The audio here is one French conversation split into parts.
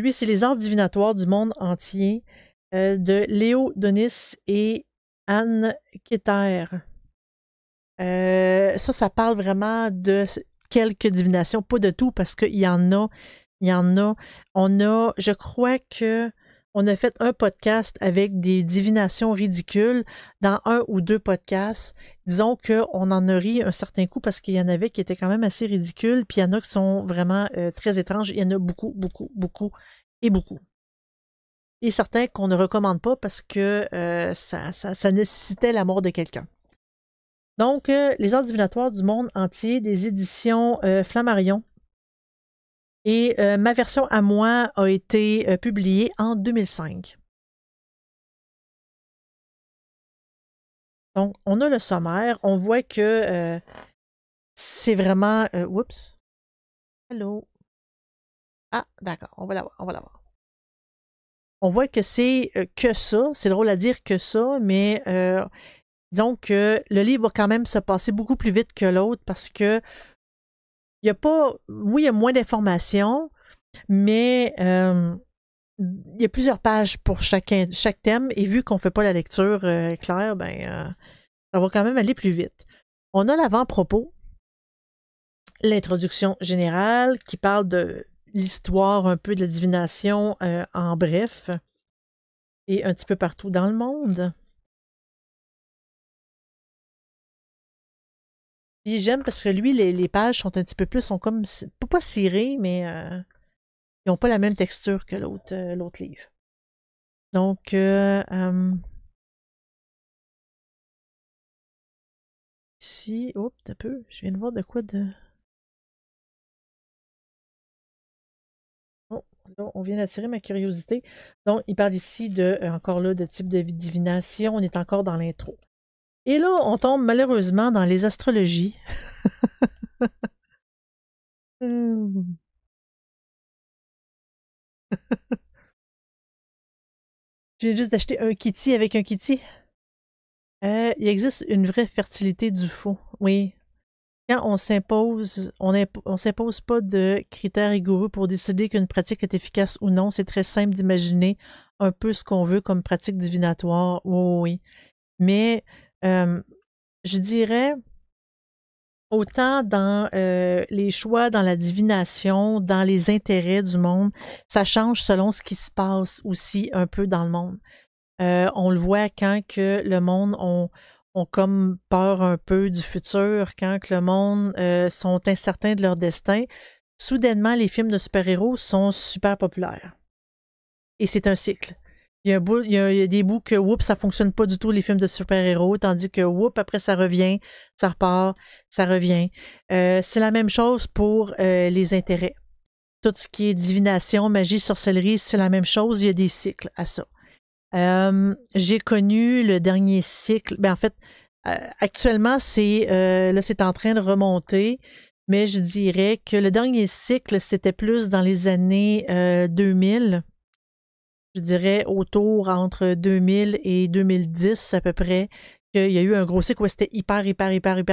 lui, c'est Les arts divinatoires du monde entier de Léo Donis et Anne Keter. Ça parle vraiment de quelques divinations, pas de tout, parce qu'il y en a. Il y en a. Je crois que on a fait un podcast avec des divinations ridicules dans un ou deux podcasts. Disons qu'on en a ri un certain coup parce qu'il y en avait qui étaient quand même assez ridicules, puis il y en a qui sont vraiment très étranges. Il y en a beaucoup, beaucoup, beaucoup et beaucoup. Et certains qu'on ne recommande pas parce que ça nécessitait la mort de quelqu'un. Donc, Les arts divinatoires du monde entier, des éditions Flammarion. Et ma version à moi a été publiée en 2005. Donc, on a le sommaire. On voit que c'est vraiment... oups. Hello. Ah, d'accord. On va l'avoir. On va l'avoir. On voit que c'est que ça. C'est drôle à dire que ça, mais disons que le livre va quand même se passer beaucoup plus vite que l'autre parce que il n'y a pas... Oui, il y a moins d'informations, mais il y a plusieurs pages pour chaque thème, et vu qu'on ne fait pas la lecture claire, ça va quand même aller plus vite. On a l'avant-propos, l'introduction générale, qui parle de l'histoire un peu de la divination en bref, et un petit peu partout dans le monde. Puis j'aime parce que lui, les pages sont un petit peu plus, sont comme, pas cirées, mais ils n'ont pas la même texture que l'autre livre. Donc, ici, oups, un peu, je viens de voir de quoi de... Oh, là, on vient d'attirer ma curiosité. Donc, il parle ici de, encore là, de type de divination. On est encore dans l'intro. Et là, on tombe malheureusement dans les astrologies. Hmm. Je viens juste d'acheter un kitty avec un kitty. Il existe une vraie fertilité du faux. Oui. Quand on s'impose, on s'impose pas de critères rigoureux pour décider qu'une pratique est efficace ou non. C'est très simple d'imaginer un peu ce qu'on veut comme pratique divinatoire. Oui, oui. Mais je dirais, autant dans les choix, dans la divination, dans les intérêts du monde, ça change selon ce qui se passe aussi un peu dans le monde. On le voit quand que le monde ont comme peur un peu du futur, quand que le monde sont incertains de leur destin. Soudainement, les films de super-héros sont super populaires. Et c'est un cycle. Il y a des bouts que, oups, ça fonctionne pas du tout, les films de super-héros, tandis que, oups, après, ça revient, ça repart, ça revient. C'est la même chose pour les intérêts. Tout ce qui est divination, magie, sorcellerie, c'est la même chose. Il y a des cycles à ça. J'ai connu le dernier cycle. En fait, actuellement, c'est en train de remonter, mais je dirais que le dernier cycle, c'était plus dans les années 2000. Je dirais autour entre 2000 et 2010 à peu près, qu'il y a eu un gros cycle où c'était hyper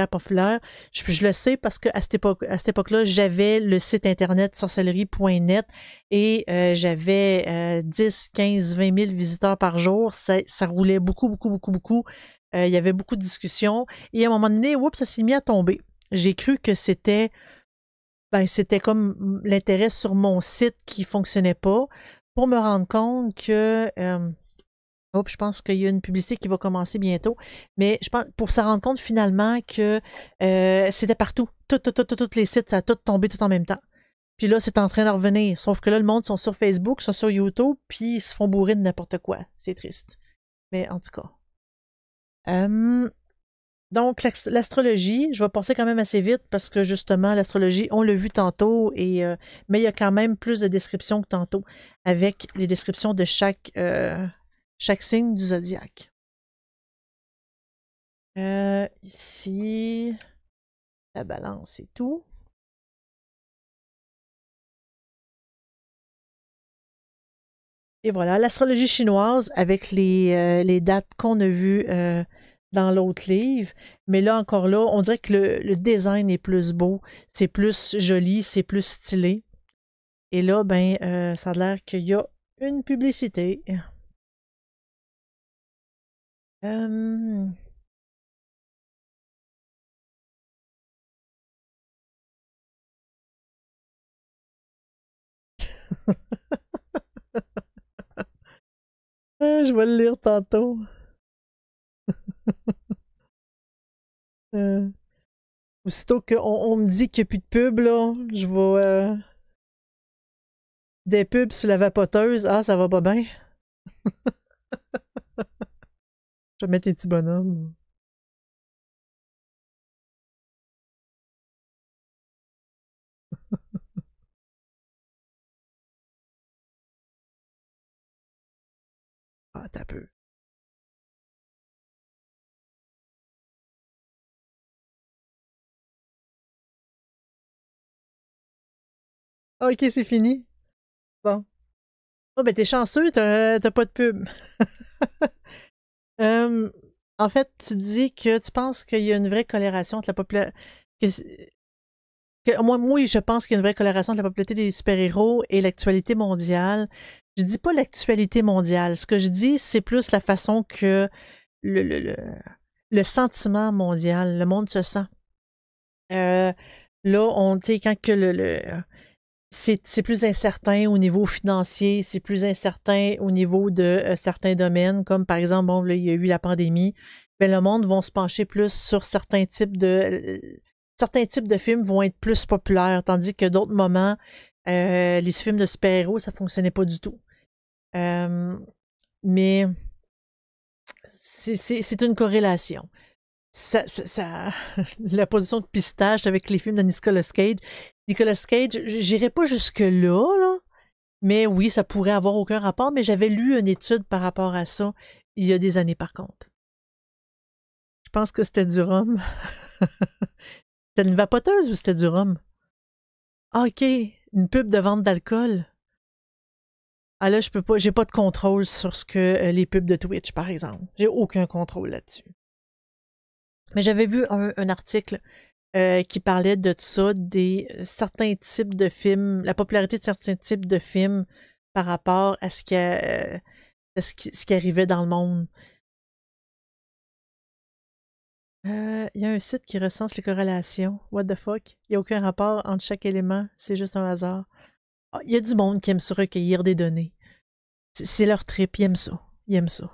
populaire. Je le sais parce qu'à cette époque-là, j'avais le site internet sorcellerie.net et j'avais 10, 15, 20 000 visiteurs par jour. Ça roulait beaucoup. Il y avait beaucoup de discussions. Et à un moment donné, oups, ça s'est mis à tomber. J'ai cru que c'était comme l'intérêt sur mon site qui ne fonctionnait pas, pour me rendre compte que je pense qu'il y a une publicité qui va commencer bientôt, mais je pense pour se rendre compte finalement que c'était partout. Tous les sites, ça a tout tombé tout en même temps. Puis là, c'est en train de revenir. Sauf que là, le monde sont sur Facebook, sont sur YouTube, puis ils se font bourrer de n'importe quoi. C'est triste. Mais en tout cas. Donc, l'astrologie, je vais passer quand même assez vite parce que justement, l'astrologie, on l'a vu tantôt, mais il y a quand même plus de descriptions que tantôt avec les descriptions de chaque signe du zodiaque. Ici, la balance et tout. Et voilà, l'astrologie chinoise avec les dates qu'on a vues dans l'autre livre. Mais là, encore là, on dirait que le design est plus beau, c'est plus joli, c'est plus stylé. Et là, ben, ça a l'air qu'il y a une publicité. Euh... je vais le lire tantôt. Euh, Aussitôt qu'on me dit qu'il n'y a plus de pub, là, je vais... des pubs sur la vapoteuse. Ah, ça va pas bien. Je vais mettre les petits bonhommes. Ah, t'as peu. Ah, ok, c'est fini. Bon. Ah, ben t'es chanceux, t'as pas de pub. Euh, En fait, tu dis que tu penses qu'il y a une vraie corrélation entre la popularité. Moi, oui, je pense qu'il y a une vraie corrélation entre la popularité des super-héros et l'actualité mondiale. Je dis pas l'actualité mondiale. Ce que je dis, c'est plus la façon que le, le, le, le sentiment mondial, le monde se sent. Euh, Là, quand que c'est plus incertain au niveau financier, c'est plus incertain au niveau de certains domaines, comme par exemple, bon, là, il y a eu la pandémie, ben, le monde va se pencher plus sur certains types de films vont être plus populaires, tandis que d'autres moments, les films de super-héros, ça fonctionnait pas du tout. Euh, mais c'est une corrélation. La position de pistache avec les films de Nicolas Cage. Nicolas Cage, j'irai pas jusque-là, là, mais oui, ça pourrait avoir aucun rapport, mais j'avais lu une étude par rapport à ça il y a des années, par contre. Je pense que c'était du rhum. C'était une vapoteuse ou c'était du rhum? Ah, ok, une pub de vente d'alcool. Ah là, je peux pas, j'ai pas de contrôle sur ce que les pubs de Twitch, par exemple. J'ai aucun contrôle là-dessus. Mais j'avais vu un article qui parlait de ça, des certains types de films, la popularité de certains types de films par rapport à ce qui arrivait dans le monde. Il y a un site qui recense les corrélations. What the fuck? Il n'y a aucun rapport entre chaque élément, c'est juste un hasard. Ah, il y a du monde qui aime se recueillir des données. C'est leur trip, ils aiment ça. Ils aiment ça.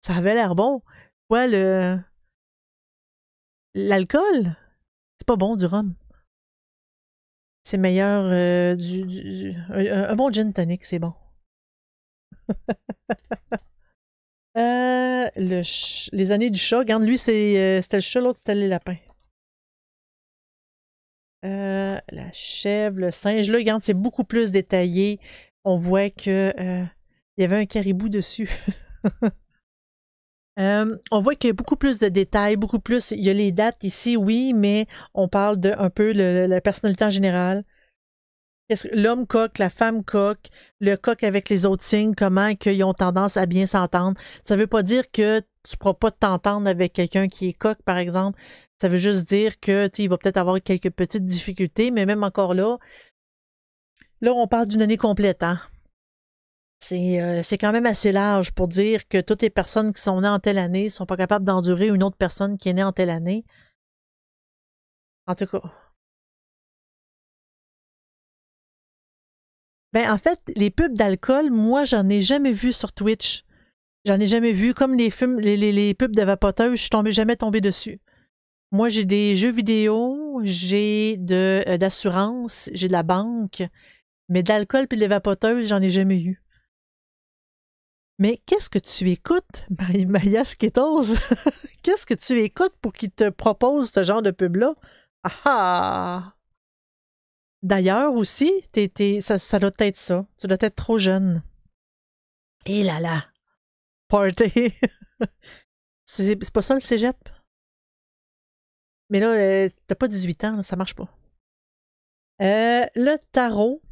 Ça avait l'air bon. Ouais, l'alcool, c'est pas bon du rhum. C'est meilleur un bon gin tonic, c'est bon. Les années du chat, regarde, lui, c'était le chat, l'autre, c'était les lapins. La chèvre, le singe, là, regarde, c'est beaucoup plus détaillé. On voit que il y avait un caribou dessus. On voit qu'il y a beaucoup plus de détails, beaucoup plus. Il y a les dates ici, oui, mais on parle de un peu la personnalité en général. L'homme coq, la femme coq, le coq avec les autres signes, comment ils ont tendance à bien s'entendre. Ça ne veut pas dire que tu ne pourras pas t'entendre avec quelqu'un qui est coq, par exemple. Ça veut juste dire que il va peut-être avoir quelques petites difficultés, mais même encore là, on parle d'une année complète, hein. C'est quand même assez large pour dire que toutes les personnes qui sont nées en telle année ne sont pas capables d'endurer une autre personne qui est née en telle année. En tout cas. Ben, en fait, les pubs d'alcool, moi, j'en ai jamais vu sur Twitch. J'en ai jamais vu. Comme les films, les pubs de vapoteuses, je suis jamais tombée dessus. Moi, j'ai des jeux vidéo, j'ai d'assurance, j'ai de la banque, mais d'alcool puis de vapoteuses, j'en ai jamais eu. Mais qu'est-ce que tu écoutes, Maya Skittles? Qu'est-ce que tu écoutes pour qu'ils te proposent ce genre de pub-là? Ah ah! D'ailleurs aussi, ça doit être ça. Tu dois être trop jeune. Et là là! Party! C'est pas ça le cégep? Mais là, t'as pas 18 ans, là, ça marche pas. Le tarot.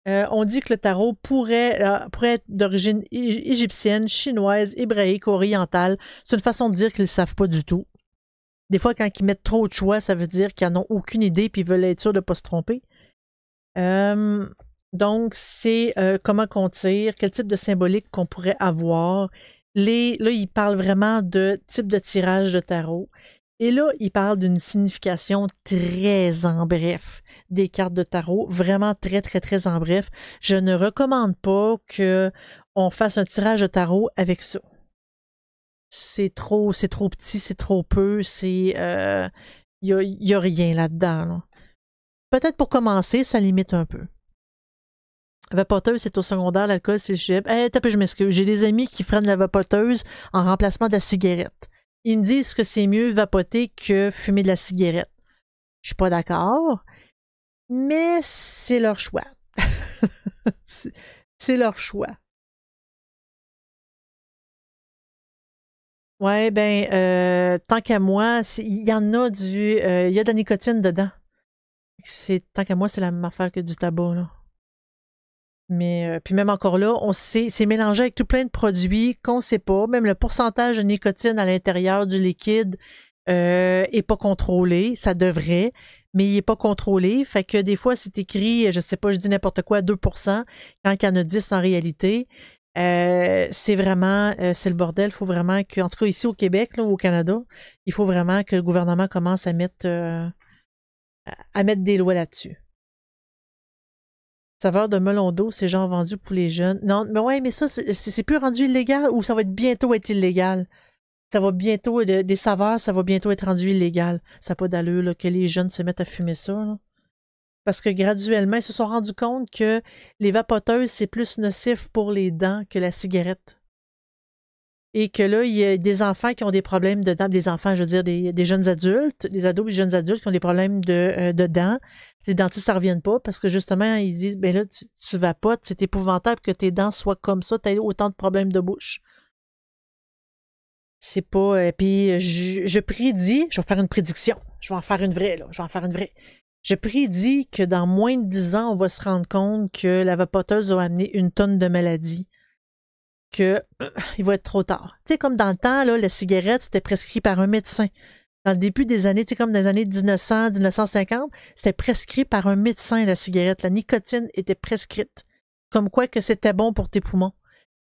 On dit que le tarot pourrait être d'origine égyptienne, chinoise, hébraïque, orientale. C'est une façon de dire qu'ils ne savent pas du tout. Des fois, quand ils mettent trop de choix, ça veut dire qu'ils n'en ont aucune idée puis ils veulent être sûrs de ne pas se tromper. Donc, c'est comment qu'on tire, quel type de symbolique qu'on pourrait avoir. Là, il parle vraiment de type de tirage de tarot. Et là, il parle d'une signification très en bref des cartes de tarot, vraiment très, très, très en bref. Je ne recommande pas qu'on fasse un tirage de tarot avec ça. C'est trop petit, c'est trop peu, il y a rien là-dedans. Là. Peut-être pour commencer, ça limite un peu. Vapoteuse, c'est au secondaire, l'alcool, c'est le cégep. T'as peu, je m'excuse. J'ai des amis qui prennent la vapoteuse en remplacement de la cigarette. Ils me disent que c'est mieux vapoter que fumer de la cigarette. Je suis pas d'accord, mais c'est leur choix. c'est leur choix. Ouais, ben, tant qu'à moi, il y en a il y a de la nicotine dedans. Tant qu'à moi, c'est la même affaire que du tabac, là. Mais puis même encore là, on sait, c'est mélangé avec tout plein de produits qu'on ne sait pas. Même le pourcentage de nicotine à l'intérieur du liquide n'est pas contrôlé. Ça devrait, mais il n'est pas contrôlé. Fait que des fois, c'est écrit, je ne sais pas, je dis n'importe quoi, 2%, quand il y en a 10 en réalité. C'est vraiment, c'est le bordel. Il faut vraiment que, en tout cas ici au Québec, là, ou au Canada, il faut vraiment que le gouvernement commence à mettre des lois là-dessus. Saveur de melon d'eau, c'est genre vendu pour les jeunes. Non, mais ouais, mais ça, c'est plus rendu illégal ou ça va bientôt être illégal? Ça va bientôt, des saveurs, ça va bientôt être rendu illégal. Ça n'a pas d'allure là, que les jeunes se mettent à fumer ça. Là. Parce que graduellement, ils se sont rendus compte que les vapoteuses, c'est plus nocif pour les dents que la cigarette. Et que là, il y a des enfants qui ont des problèmes de dents, des enfants, je veux dire, des jeunes adultes, des ados et des jeunes adultes qui ont des problèmes de dents. Les dentistes, ça ne reviennent pas parce que justement, ils disent, ben là, tu vapotes, c'est épouvantable que tes dents soient comme ça, tu as autant de problèmes de bouche. C'est pas. Puis je prédis, je vais faire une prédiction, je vais en faire une vraie, là, je vais en faire une vraie. Je prédis que dans moins de 10 ans, on va se rendre compte que la vapoteuse va amener une tonne de maladies. Il va être trop tard. Tu sais, comme dans le temps, là, la cigarette, c'était prescrit par un médecin. Dans le début des années, tu sais, comme dans les années 1900, 1950, c'était prescrit par un médecin, la cigarette. La nicotine était prescrite. Comme quoi que c'était bon pour tes poumons.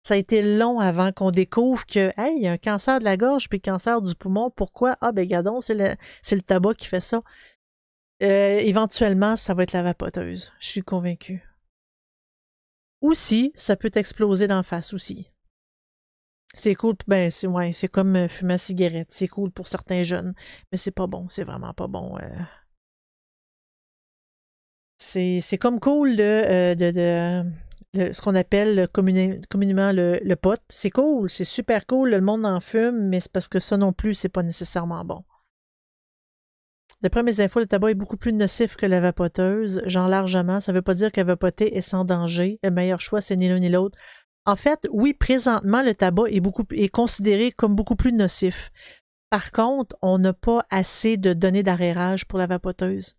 Ça a été long avant qu'on découvre que, hey, il y a un cancer de la gorge puis un cancer du poumon. Pourquoi? Ah, ben, gadon, c'est le tabac qui fait ça. Éventuellement, ça va être la vapoteuse. Je suis convaincue. Aussi, ça peut t'exploser d'en face aussi. C'est cool, ben c'est comme fumer une cigarette. C'est cool pour certains jeunes, mais c'est pas bon, c'est vraiment pas bon. C'est comme cool ce qu'on appelle communément le pot. C'est cool, c'est super cool, le monde en fume, mais c'est parce que ça non plus, c'est pas nécessairement bon. D'après mes infos, le tabac est beaucoup plus nocif que la vapoteuse, genre largement. Ça veut pas dire que vapoter est sans danger. Le meilleur choix, c'est ni l'un ni l'autre. En fait, oui, présentement, le tabac est considéré comme beaucoup plus nocif. Par contre, on n'a pas assez de données d'arrérage pour la vapoteuse.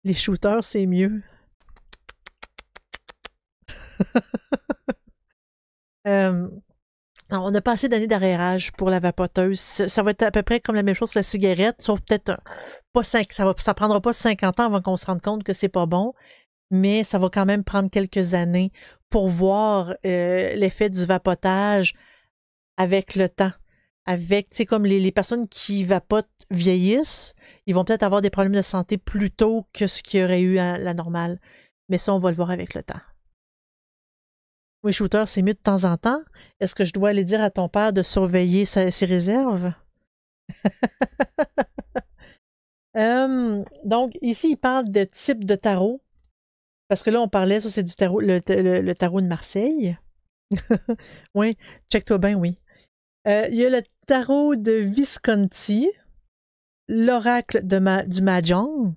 Les shooters, c'est mieux. On n'a pas assez d'années d'arrérage pour la vapoteuse. Ça va être à peu près comme la même chose que la cigarette, sauf peut-être pas ça prendra pas 50 ans avant qu'on se rende compte que c'est pas bon. Mais ça va quand même prendre quelques années pour voir l'effet du vapotage avec le temps. Avec, tu sais, comme les personnes qui vapotent vieillissent, ils vont peut-être avoir des problèmes de santé plus tôt que ce qu'il y aurait eu à la normale. Mais ça, on va le voir avec le temps. Oui, shooter, c'est mieux de temps en temps. Est-ce que je dois aller dire à ton père de surveiller ses réserves? Donc, ici, il parle de type de tarot. Parce que là, on parlait, ça, c'est du tarot, le tarot de Marseille. Oui, check-toi bien, oui. Il y a le tarot de Visconti, l'oracle du Mahjong.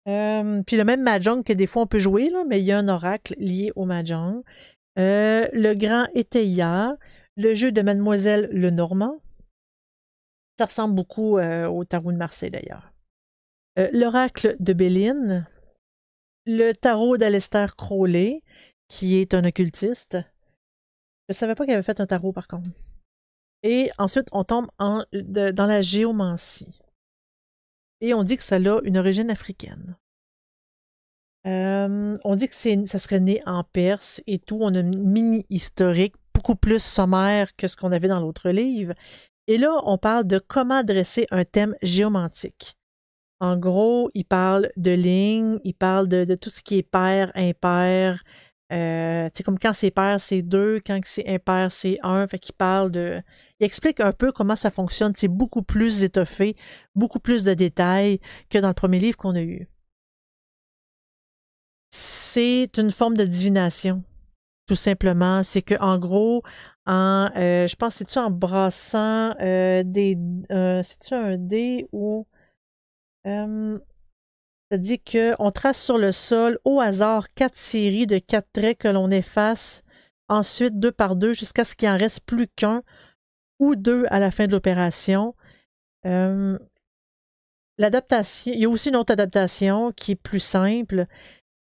Puis le même Mahjong que des fois on peut jouer, là, mais il y a un oracle lié au Mahjong. Le grand Éteilla, le jeu de Mademoiselle Lenormand. Ça ressemble beaucoup au tarot de Marseille d'ailleurs. L'oracle de Béline. Le tarot d'Aleister Crowley, qui est un occultiste. Je savais pas qu'il avait fait un tarot, par contre. Et ensuite, on tombe dans la géomancie. Et on dit que ça a une origine africaine. On dit que ça serait né en Perse et tout. On a une mini-historique beaucoup plus sommaire que ce qu'on avait dans l'autre livre. Et là, on parle de comment dresser un thème géomantique. En gros, il parle de lignes, il parle de tout ce qui est pair, impair. C'est comme quand c'est pair, c'est 2, quand c'est impair, c'est 1. Fait qu'il parle de. Il explique un peu comment ça fonctionne. C'est beaucoup plus étoffé, beaucoup plus de détails que dans le premier livre qu'on a eu. C'est une forme de divination, tout simplement. C'est que en gros, je pense, c'est-tu en brassant c'est-tu un dé ou ça dit qu'on trace sur le sol au hasard 4 séries de 4 traits que l'on efface ensuite 2 par 2 jusqu'à ce qu'il en reste plus qu'un ou 2 à la fin de l'opération. L'adaptation, il y a aussi une autre adaptation qui est plus simple.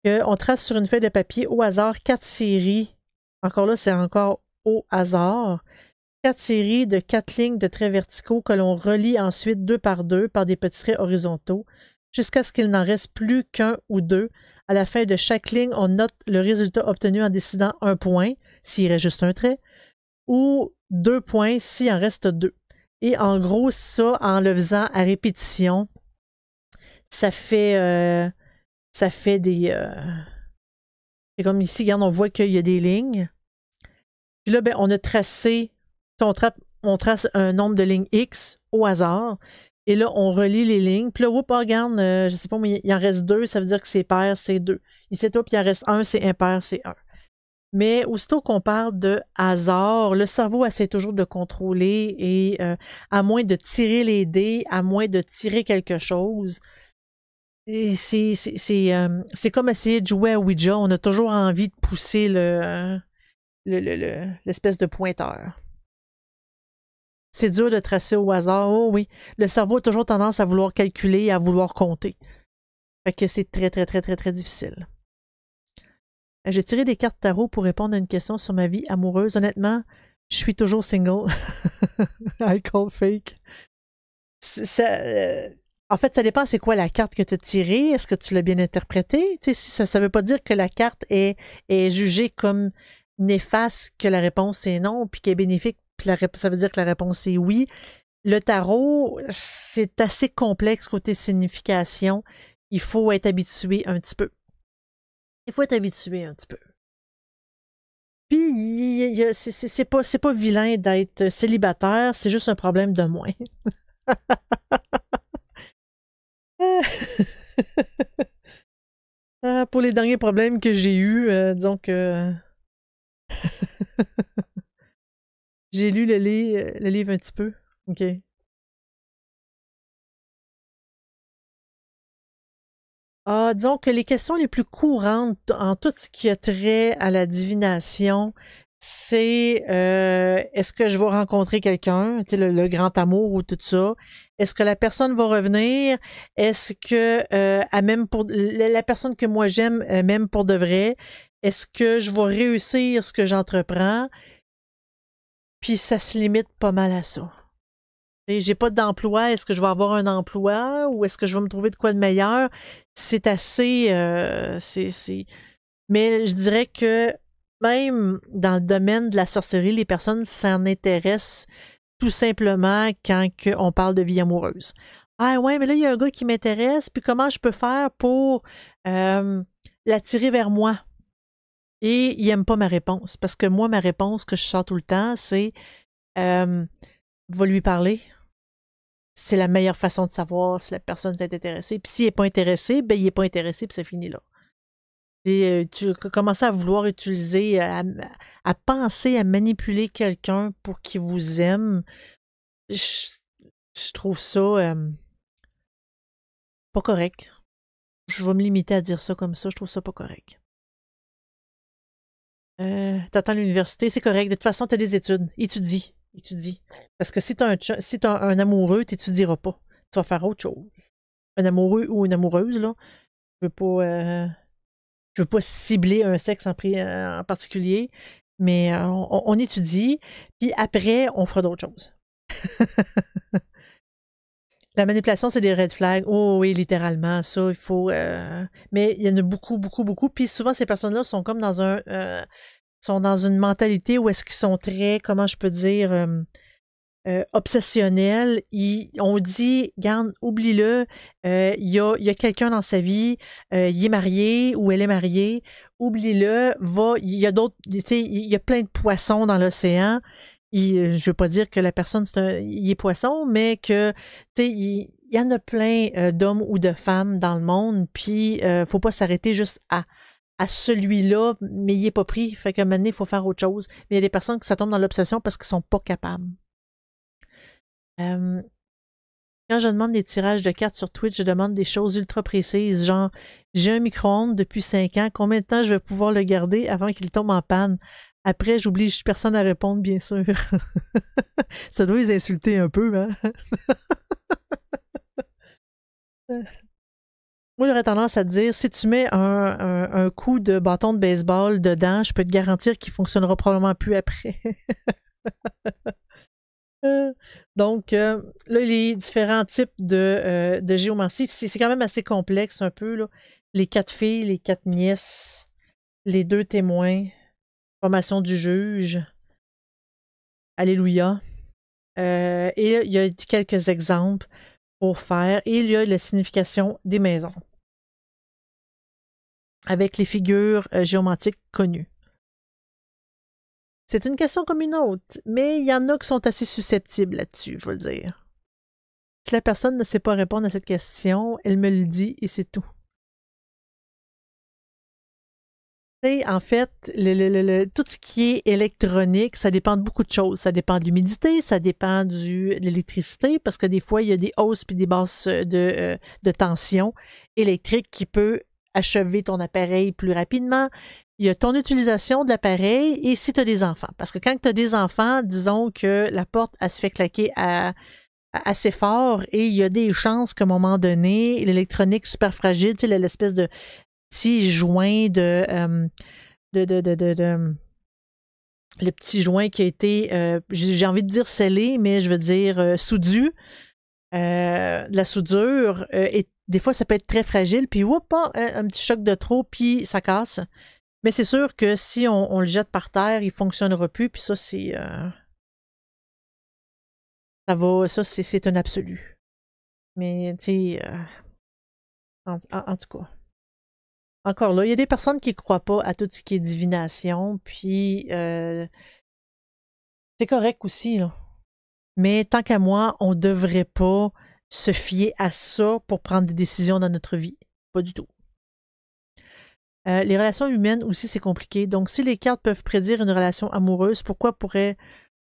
On trace sur une feuille de papier au hasard 4 séries. Encore là, c'est encore au hasard. 4 séries de 4 lignes de traits verticaux que l'on relie ensuite 2 par 2 par des petits traits horizontaux jusqu'à ce qu'il n'en reste plus qu'un ou 2. À la fin de chaque ligne, on note le résultat obtenu en décidant 1 point, s'il reste juste un trait, ou 2 points s'il en reste 2. Et en gros, ça, en le faisant à répétition, ça fait des... c'est comme ici, regarde, on voit qu'il y a des lignes. Puis là, ben, on a tracé, on trace un nombre de lignes X au hasard. Et là, on relie les lignes. Puis là, regarde, je ne sais pas, mais il en reste 2, ça veut dire que c'est pair, c'est 2. Ici, puis il en reste 1, c'est impair, c'est 1. Mais aussitôt qu'on parle de hasard, le cerveau essaie toujours de contrôler et à moins de tirer les dés, à moins de tirer quelque chose, c'est comme essayer de jouer à Ouija. On a toujours envie de pousser l'espèce de pointeur. C'est dur de tracer au hasard. Oh oui, le cerveau a toujours tendance à vouloir calculer et à vouloir compter. Fait que c'est très, très, très, très, très difficile. J'ai tiré des cartes tarot pour répondre à une question sur ma vie amoureuse. Honnêtement, je suis toujours single. I call fake. En fait, ça dépend c'est quoi la carte que tu as tirée. Est-ce que tu l'as bien interprétée? Ça ne veut pas dire que la carte est jugée comme néfaste, que la réponse est non, puis qu'elle est bénéfique, puis ça veut dire que la réponse est oui. Le tarot, c'est assez complexe côté signification. Il faut être habitué un petit peu. Puis, c'est pas vilain d'être célibataire, c'est juste un problème de moins. Pour les derniers problèmes que j'ai eus, disons que j'ai lu le livre un petit peu. OK. Disons que les questions les plus courantes en tout ce qui a trait à la divination, c'est est-ce que je vais rencontrer quelqu'un, le grand amour ou tout ça? Est-ce que la personne va revenir? Est-ce que elle m'aime pour la personne que moi j'aime m'aime pour de vrai? Est-ce que je vais réussir ce que j'entreprends? Puis ça se limite pas mal à ça. J'ai pas d'emploi, est-ce que je vais avoir un emploi ou est-ce que je vais me trouver de quoi de meilleur? C'est assez... Mais je dirais que même dans le domaine de la sorcellerie, les personnes s'en intéressent tout simplement quand on parle de vie amoureuse. Ah ouais, mais là, il y a un gars qui m'intéresse, puis comment je peux faire pour l'attirer vers moi? Et il n'aime pas ma réponse, parce que moi, ma réponse que je sors tout le temps, c'est va lui parler. C'est la meilleure façon de savoir si la personne est intéressée. Puis s'il n'est pas intéressé, ben il n'est pas intéressé, puis c'est fini là. Et, tu commences à vouloir utiliser, à penser à manipuler quelqu'un pour qu'il vous aime. Je trouve ça pas correct. Je vais me limiter à dire ça comme ça. Je trouve ça pas correct. T'attends l'université, c'est correct. De toute façon, t'as des études. Étudie. Parce que si t'as un amoureux, t'étudieras pas. Tu vas faire autre chose. Un amoureux ou une amoureuse, là. Je veux pas cibler un sexe en particulier, Mais on étudie, puis après, on fera d'autres choses. La manipulation, c'est des red flags. Oh oui, littéralement, ça, il faut... Mais il y en a beaucoup, beaucoup, beaucoup. Puis souvent, ces personnes-là sont comme dans sont dans une mentalité où est-ce qu'ils sont très, comment je peux dire, obsessionnels. On dit, garde, oublie-le, il y a quelqu'un dans sa vie, il est marié ou elle est mariée, oublie-le, il y a d'autres, tu sais, il y a plein de poissons dans l'océan. Je ne veux pas dire que la personne, il est poisson, mais que, tu sais, il y en a plein d'hommes ou de femmes dans le monde, puis il ne faut pas s'arrêter juste à celui-là, mais il n'est pas pris, fait qu'à un moment donné, il faut faire autre chose. Mais il y a des personnes qui ça tombe dans l'obsession parce qu'ils ne sont pas capables. Quand je demande des tirages de cartes sur Twitch, je demande des choses ultra précises, genre, j'ai un micro-ondes depuis 5 ans, combien de temps je vais pouvoir le garder avant qu'il tombe en panne? Après, j'oblige personne à répondre, bien sûr. Ça doit les insulter un peu, hein? Moi, j'aurais tendance à te dire, si tu mets un coup de bâton de baseball dedans, je peux te garantir qu'il fonctionnera probablement plus après. Donc, là, les différents types de géomancie, c'est quand même assez complexe un peu, là. Les 4 filles, les 4 nièces, les 2 témoins, formation du juge, alléluia. Et il y a quelques exemples pour faire. Et il y a la signification des maisons avec les figures géomantiques connues. C'est une question comme une autre, mais il y en a qui sont assez susceptibles là-dessus, je veux le dire. Si la personne ne sait pas répondre à cette question, elle me le dit et c'est tout. En fait, tout ce qui est électronique, ça dépend de beaucoup de choses. Ça dépend de l'humidité, ça dépend de l'électricité, parce que des fois, il y a des hausses puis des basses de tension électrique qui peut achever ton appareil plus rapidement. Il y a ton utilisation de l'appareil et si tu as des enfants. Parce que quand tu as des enfants, disons que la porte, elle se fait claquer assez fort et il y a des chances qu'à un moment donné, l'électronique super fragile, tu sais, l'espèce de petit joint le petit joint qui a été, j'ai envie de dire scellé, mais je veux dire soudu. La soudure, et des fois, ça peut être très fragile, puis un petit choc de trop, puis ça casse. Mais c'est sûr que si on le jette par terre, il ne fonctionnera plus, puis ça, c'est un absolu. Mais, tu sais, en tout cas. Encore là, il y a des personnes qui ne croient pas à tout ce qui est divination, puis c'est correct aussi, là. Mais tant qu'à moi, on ne devrait pas se fier à ça pour prendre des décisions dans notre vie. Pas du tout. Les relations humaines aussi, c'est compliqué. Donc, si les cartes peuvent prédire une relation amoureuse, pourquoi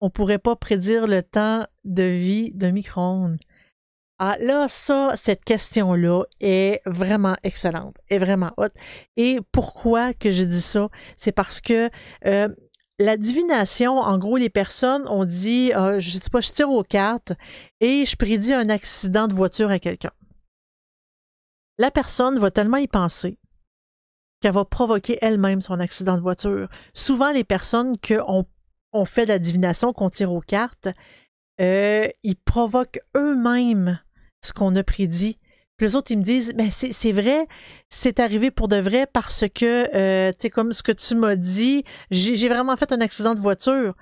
on ne pourrait pas prédire le temps de vie d'un micro-ondes? Ah là, cette question-là est vraiment excellente, est vraiment haute. Et pourquoi que je dis ça? C'est parce que la divination, en gros, les personnes ont dit, je sais pas, je tire aux cartes et je prédis un accident de voiture à quelqu'un. La personne va tellement y penser qu'elle va provoquer elle-même son accident de voiture. Souvent, les personnes qu'on fait de la divination, qu'on tire aux cartes, ils provoquent eux-mêmes ce qu'on a prédit. Puis les autres, ils me disent, ben c'est vrai, c'est arrivé pour de vrai parce que, tu sais, comme ce que tu m'as dit, j'ai vraiment fait un accident de voiture.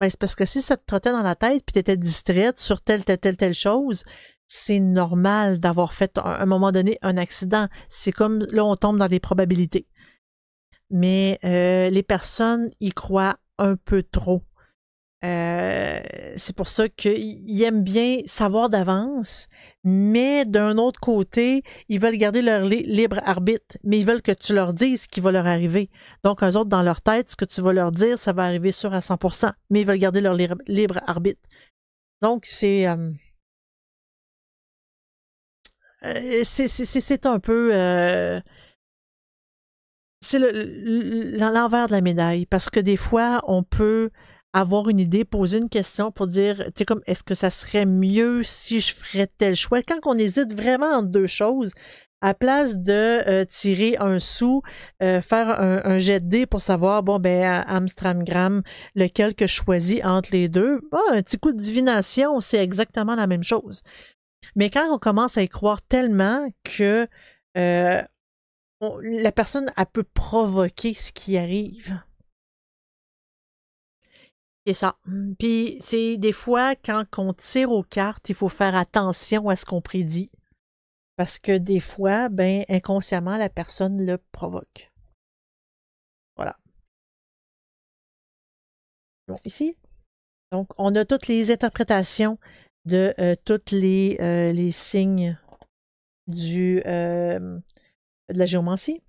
Ben, c'est parce que si ça te trottait dans la tête puis tu étais distraite sur telle chose, c'est normal d'avoir fait à un moment donné un accident. C'est comme, là, on tombe dans des probabilités. Mais les personnes y croient un peu trop. C'est pour ça qu'ils aiment bien savoir d'avance, mais d'un autre côté, ils veulent garder leur libre arbitre, mais ils veulent que tu leur dises ce qui va leur arriver. Donc, eux autres, dans leur tête, ce que tu vas leur dire, ça va arriver sûr à 100%, mais ils veulent garder leur libre arbitre. Donc, c'est un peu... c'est l'envers de la médaille, parce que des fois, on peut avoir une idée, poser une question pour dire, tu sais, comme, est-ce que ça serait mieux si je ferais tel choix? Quand on hésite vraiment entre deux choses, à place de tirer un sou, faire un jet de dés pour savoir, bon, ben, Amstramgram, lequel que je choisis entre les deux, un petit coup de divination, c'est exactement la même chose. Mais quand on commence à y croire tellement que la personne, elle peut provoquer ce qui arrive. C'est ça. Puis, c'est des fois, quand on tire aux cartes, il faut faire attention à ce qu'on prédit. Parce que des fois, ben, inconsciemment, la personne le provoque. Voilà. Bon, ici. Donc, on a toutes les interprétations de tous les signes de la géomancie.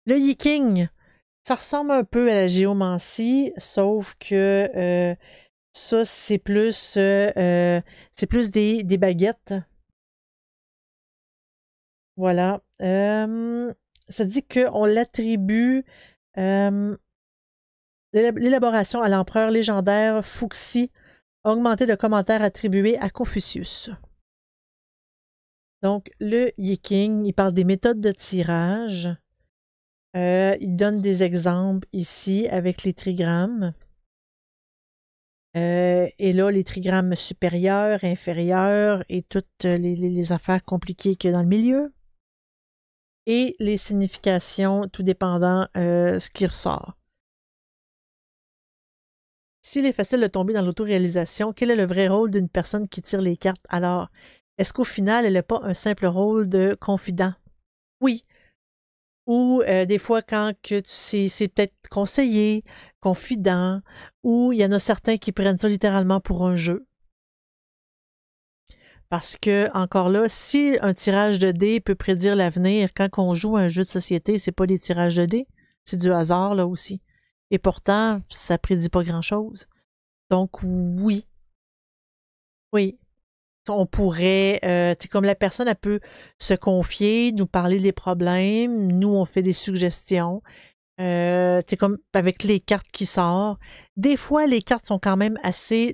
Le Yiking, ça ressemble un peu à la géomancie, sauf que ça, c'est plus des baguettes. Voilà. Ça dit qu'on l'attribue l'élaboration à l'empereur légendaire Fuxi, augmenté de commentaires attribués à Confucius. Donc, le Yiking, il parle des méthodes de tirage. Il donne des exemples ici avec les trigrammes. Et là, les trigrammes supérieurs, inférieurs et toutes les affaires compliquées qu'il y a dans le milieu. Et les significations, tout dépendant ce qui ressort. S'il est facile de tomber dans l'autoréalisation, quel est le vrai rôle d'une personne qui tire les cartes? Alors, est-ce qu'au final, elle n'a pas un simple rôle de confident? Oui. Ou des fois, quand que c'est peut-être conseiller, confident, ou il y en a certains qui prennent ça littéralement pour un jeu. Parce que, encore là, si un tirage de dés peut prédire l'avenir, quand on joue à un jeu de société, c'est pas des tirages de dés, c'est du hasard là aussi. Et pourtant, ça prédit pas grand-chose. Donc oui. Oui. On pourrait, comme la personne, elle peut se confier, nous parler des problèmes, nous, on fait des suggestions. Comme avec les cartes qui sortent. Des fois, les cartes sont quand même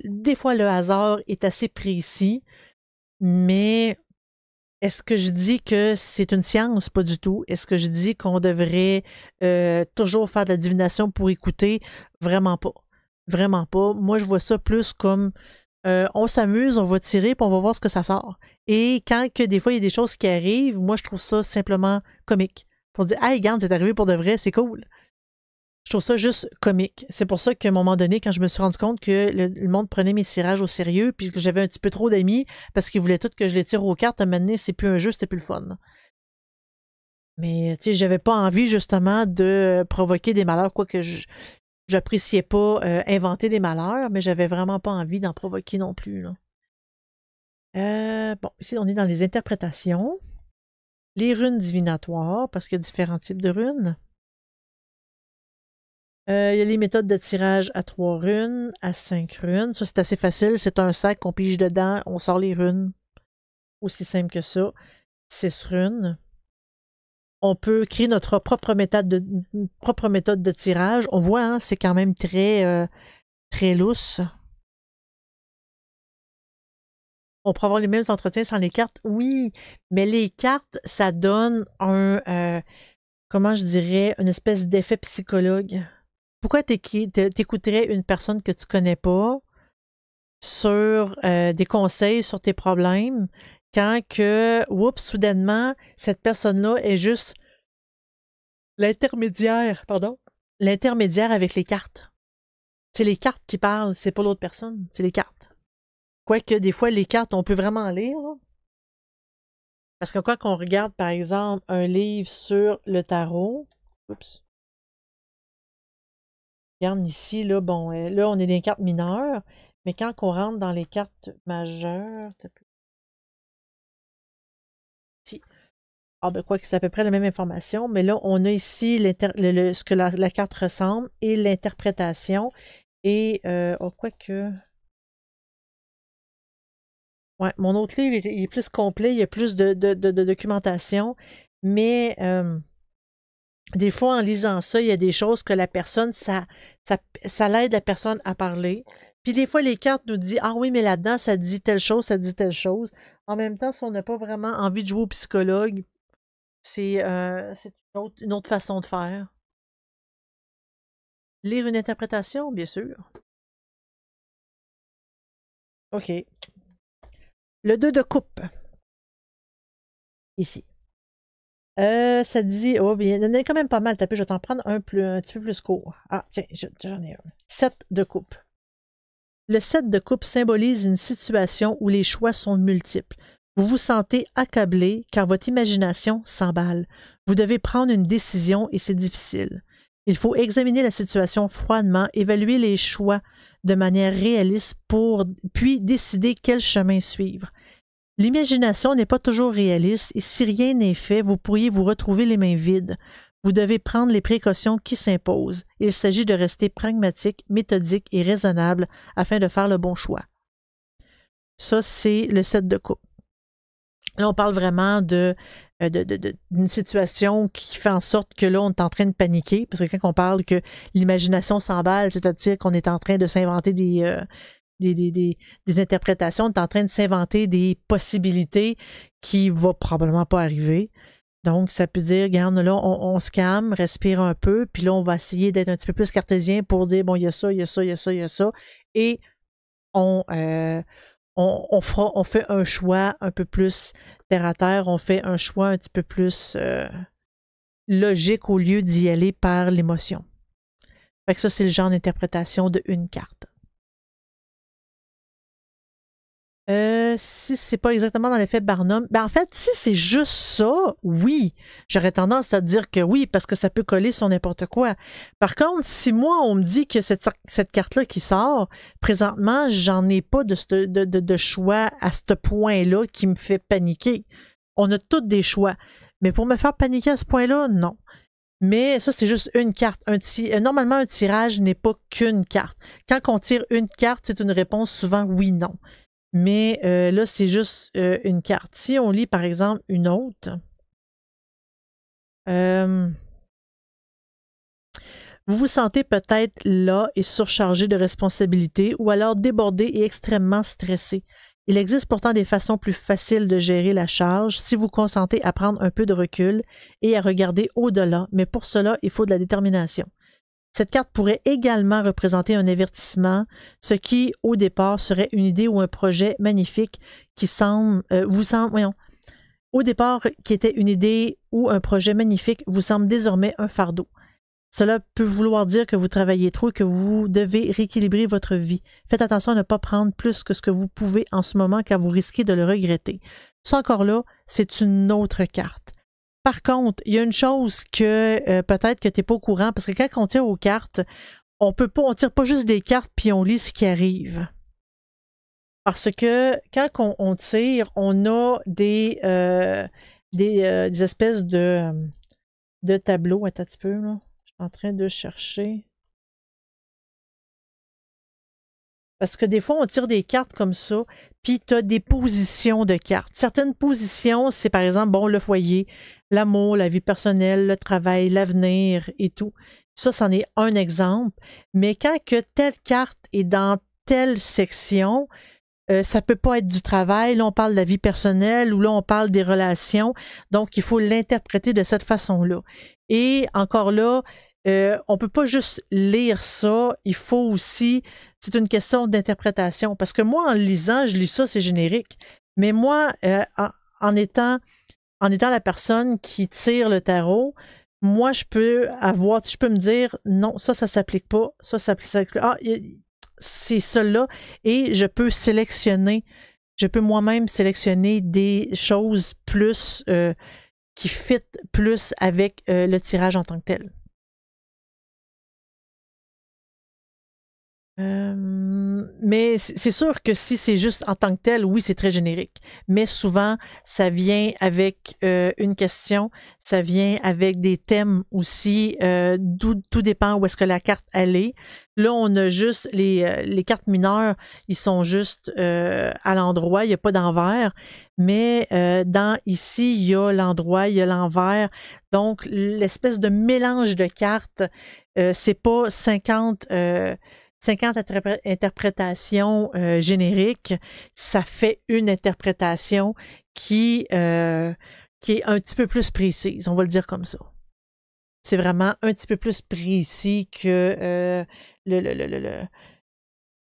des fois, le hasard est assez précis, mais est-ce que je dis que c'est une science? Pas du tout. Est-ce que je dis qu'on devrait toujours faire de la divination pour écouter? Vraiment pas. Vraiment pas. Moi, je vois ça plus comme on s'amuse, on va tirer, puis on va voir ce que ça sort. Et quand que des fois, il y a des choses qui arrivent, moi, je trouve ça simplement comique. Pour dire, hey, regarde, c'est arrivé pour de vrai, c'est cool. Je trouve ça juste comique. C'est pour ça qu'à un moment donné, quand je me suis rendu compte que le monde prenait mes tirages au sérieux, puis que j'avais un petit peu trop d'amis parce qu'ils voulaient tous que je les tire aux cartes, à un moment donné, c'est plus un jeu, c'était plus le fun. Mais, tu sais, j'avais pas envie, justement, de provoquer des malheurs, quoique j'appréciais pas inventer des malheurs, mais j'avais vraiment pas envie d'en provoquer non plus, là. Bon, ici, on est dans les interprétations. Les runes divinatoires, parce qu'il y a différents types de runes. Il y a les méthodes de tirage à 3 runes, à 5 runes. Ça, c'est assez facile. C'est un sac qu'on pige dedans, on sort les runes. Aussi simple que ça. 6 runes. On peut créer notre propre méthode de tirage. On voit, hein, c'est quand même très lousse. On pourrait avoir les mêmes entretiens sans les cartes. Oui, mais les cartes, ça donne comment je dirais, une espèce d'effet psychologue. Pourquoi t'écouterais une personne que tu connais pas sur des conseils sur tes problèmes quand que, oups, soudainement, cette personne-là est juste l'intermédiaire avec les cartes. C'est les cartes qui parlent, c'est pas l'autre personne, c'est les cartes. Quoique des fois, les cartes, on peut vraiment lire, là. Parce que quand on regarde, par exemple, un livre sur le tarot, oups, regarde ici, là, bon, là, on est dans les cartes mineures, mais quand on rentre dans les cartes majeures, si. Ah ben quoi que c'est à peu près la même information, mais là, on a ici ce que la carte ressemble et l'interprétation. Et oh, quoi que. Ouais, mon autre livre il est plus complet, il y a plus de documentation, mais des fois, en lisant ça, il y a des choses que la personne, ça l'aide la personne à parler. Puis des fois, les cartes nous disent, ah oui, mais là-dedans, ça dit telle chose, ça dit telle chose. En même temps, si on n'a pas vraiment envie de jouer au psychologue, c'est une autre façon de faire. Lire une interprétation, bien sûr. OK. Le 2 de coupe. Ici. Ça dit, oh, bien, il y en a quand même pas mal. Je vais t'en prendre un petit peu plus court. Ah, tiens, j'en ai un. 7 de coupe. Le 7 de coupe symbolise une situation où les choix sont multiples. Vous vous sentez accablé car votre imagination s'emballe. Vous devez prendre une décision et c'est difficile. Il faut examiner la situation froidement, évaluer les choix de manière réaliste puis décider quel chemin suivre. L'imagination n'est pas toujours réaliste et si rien n'est fait, vous pourriez vous retrouver les mains vides. Vous devez prendre les précautions qui s'imposent. Il s'agit de rester pragmatique, méthodique et raisonnable afin de faire le bon choix. Ça, c'est le 7 de coupe. Là, on parle vraiment d'une situation qui fait en sorte que là, on est en train de paniquer. Parce que quand on parle que l'imagination s'emballe, c'est-à-dire qu'on est en train de s'inventer des interprétations, on est en train de s'inventer des possibilités qui ne vont probablement pas arriver. Donc, ça peut dire, regarde, là, on se calme, respire un peu, puis là, on va essayer d'être un petit peu plus cartésien pour dire, bon, il y a ça, il y a ça, il y a ça, il y a ça, et on fait un choix un peu plus terre à terre, on fait un choix un petit peu plus logique au lieu d'y aller par l'émotion. Fait que ça, c'est le genre d'interprétation de une carte. Si c'est pas exactement dans l'effet Barnum, ben en fait, si c'est juste ça, oui, j'aurais tendance à dire que oui, parce que ça peut coller sur n'importe quoi. Par contre, si moi, on me dit que cette carte-là qui sort, présentement, j'en ai pas de choix à ce point-là qui me fait paniquer. On a tous des choix. Mais pour me faire paniquer à ce point-là, non. Mais ça, c'est juste une carte. Normalement, un tirage n'est pas qu'une carte. Quand on tire une carte, c'est une réponse souvent oui-non. Mais là, c'est juste une carte. Si on lit, par exemple, une autre, vous vous sentez peut-être là et surchargé de responsabilités ou alors débordé et extrêmement stressé. Il existe pourtant des façons plus faciles de gérer la charge si vous consentez à prendre un peu de recul et à regarder au-delà, mais pour cela, il faut de la détermination. Cette carte pourrait également représenter un avertissement, ce qui, au départ, serait une idée ou un projet magnifique qui au départ, qui était une idée ou un projet magnifique, vous semble désormais un fardeau. Cela peut vouloir dire que vous travaillez trop et que vous devez rééquilibrer votre vie. Faites attention à ne pas prendre plus que ce que vous pouvez en ce moment car vous risquez de le regretter. Ça encore là, c'est une autre carte. Par contre, il y a une chose que peut-être que tu n'es pas au courant, parce que quand on tire aux cartes, on tire pas juste des cartes puis on lit ce qui arrive. Parce que quand on tire, on a des espèces de tableaux. Attends un petit peu, là. Je suis en train de chercher. Parce que des fois, on tire des cartes comme ça, puis tu as des positions de cartes. Certaines positions, c'est par exemple, bon, le foyer, l'amour, la vie personnelle, le travail, l'avenir et tout. Ça, c'en est un exemple. Mais quand que telle carte est dans telle section, ça peut pas être du travail. Là, on parle de la vie personnelle ou là, on parle des relations. Donc, il faut l'interpréter de cette façon-là. Et encore là, on peut pas juste lire ça. Il faut aussi... C'est une question d'interprétation. Parce que moi, en lisant, je lis ça, c'est générique. Mais moi, en étant la personne qui tire le tarot, moi, je peux me dire, non, ça s'applique pas. Ça s'applique pas. Ah, c'est cela. Et je peux moi-même sélectionner des choses plus qui fit plus avec le tirage en tant que tel. Mais c'est sûr que si c'est juste en tant que tel, oui, c'est très générique. Mais souvent, ça vient avec une question, ça vient avec des thèmes aussi. Tout dépend où est-ce que la carte elle est. Là, on a juste les cartes mineures, ils sont juste à l'endroit, il n'y a pas d'envers. Mais ici, il y a l'endroit, il y a l'envers. Donc, l'espèce de mélange de cartes, c'est pas 50 interprétations génériques, ça fait une interprétation qui est un petit peu plus précise, on va le dire comme ça. C'est vraiment un petit peu plus précis que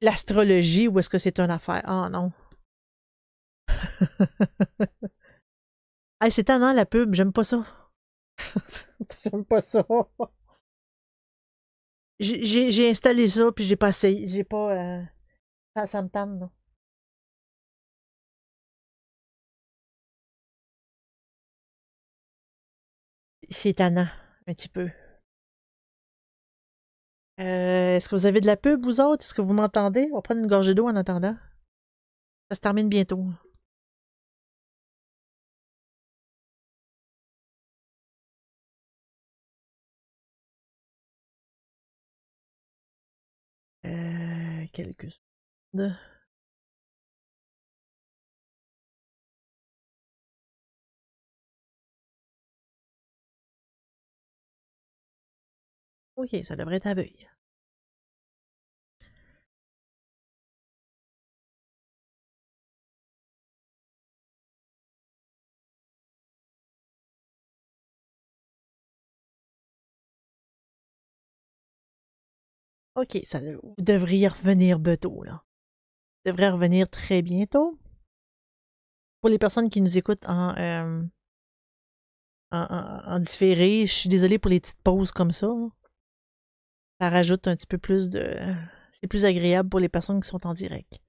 l'astrologie, ou est-ce que c'est une affaire? Ah non. Hey, c'est tannant la pub, j'aime pas ça. J'aime pas ça. J'ai installé ça, puis j'ai pas essayé. J'ai pas. Ça me tente, non? C'est tannant, un petit peu. Est-ce que vous avez de la pub, vous autres? Est-ce que vous m'entendez? On va prendre une gorgée d'eau en attendant. Ça se termine bientôt. Quelques secondes. OK, ça devrait être à veuille. OK, vous devriez revenir bientôt, là. Vous devrez revenir très bientôt. Pour les personnes qui nous écoutent en différé, je suis désolée pour les petites pauses comme ça. Ça rajoute un petit peu plus de... C'est plus agréable pour les personnes qui sont en direct.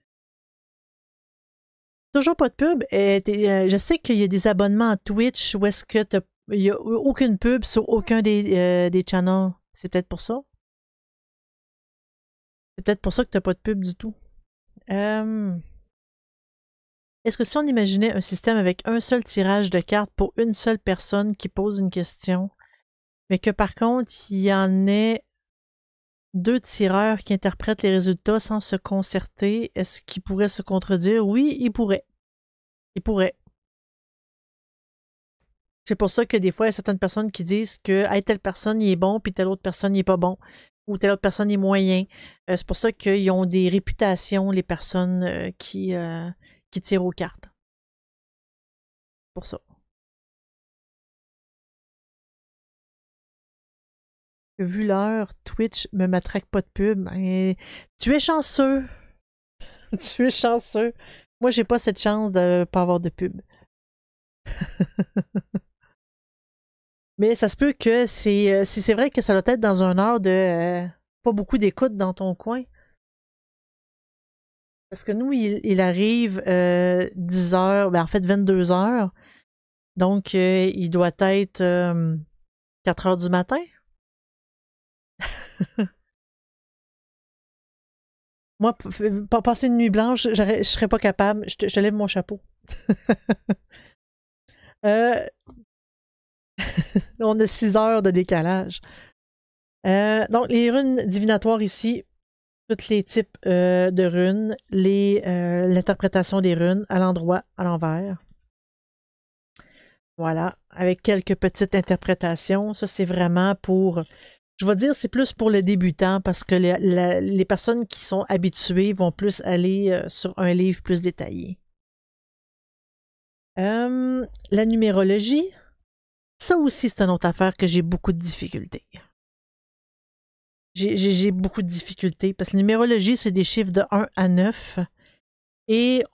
Toujours pas de pub. Je sais qu'il y a des abonnements à Twitch où est-ce que il n'y a aucune pub sur aucun des channels. C'est peut-être pour ça. C'est peut-être pour ça que tu n'as pas de pub du tout. Est-ce que si on imaginait un système avec un seul tirage de cartes pour une seule personne qui pose une question, mais que par contre, il y en ait deux tireurs qui interprètent les résultats sans se concerter, est-ce qu'ils pourraient se contredire? Oui, ils pourraient. Ils pourraient. C'est pour ça que des fois, il y a certaines personnes qui disent que hey, telle personne il est bon, puis telle autre personne il est pas bon, ou telle autre personne il est moyen. C'est pour ça qu'ils ont des réputations, les personnes qui tirent aux cartes. Pour ça. Vu l'heure, Twitch me matraque pas de pub. Et tu es chanceux. Tu es chanceux. Moi, j'ai pas cette chance de pas avoir de pub. Mais ça se peut que c'est vrai que ça doit être dans une heure de pas beaucoup d'écoute dans ton coin. Parce que nous, il arrive 10 heures, ben en fait 22 heures. Donc, il doit être 4 heures du matin. Moi, passer une nuit blanche, je serais pas capable. Je te lève mon chapeau. On a 6 heures de décalage. Donc, les runes divinatoires ici, tous les types de runes, l'interprétation des runes à l'endroit, à l'envers. Voilà, avec quelques petites interprétations. Ça, c'est vraiment pour, je vais dire, c'est plus pour le débutant parce que les personnes qui sont habituées vont plus aller sur un livre plus détaillé. La numérologie, ça aussi, c'est une autre affaire que j'ai beaucoup de difficultés. J'ai beaucoup de difficultés parce que la numérologie, c'est des chiffres de 1 à 9 et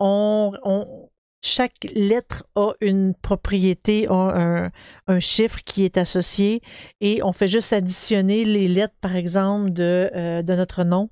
chaque lettre a une propriété, a un chiffre qui est associé et on fait juste additionner les lettres, par exemple, de notre nom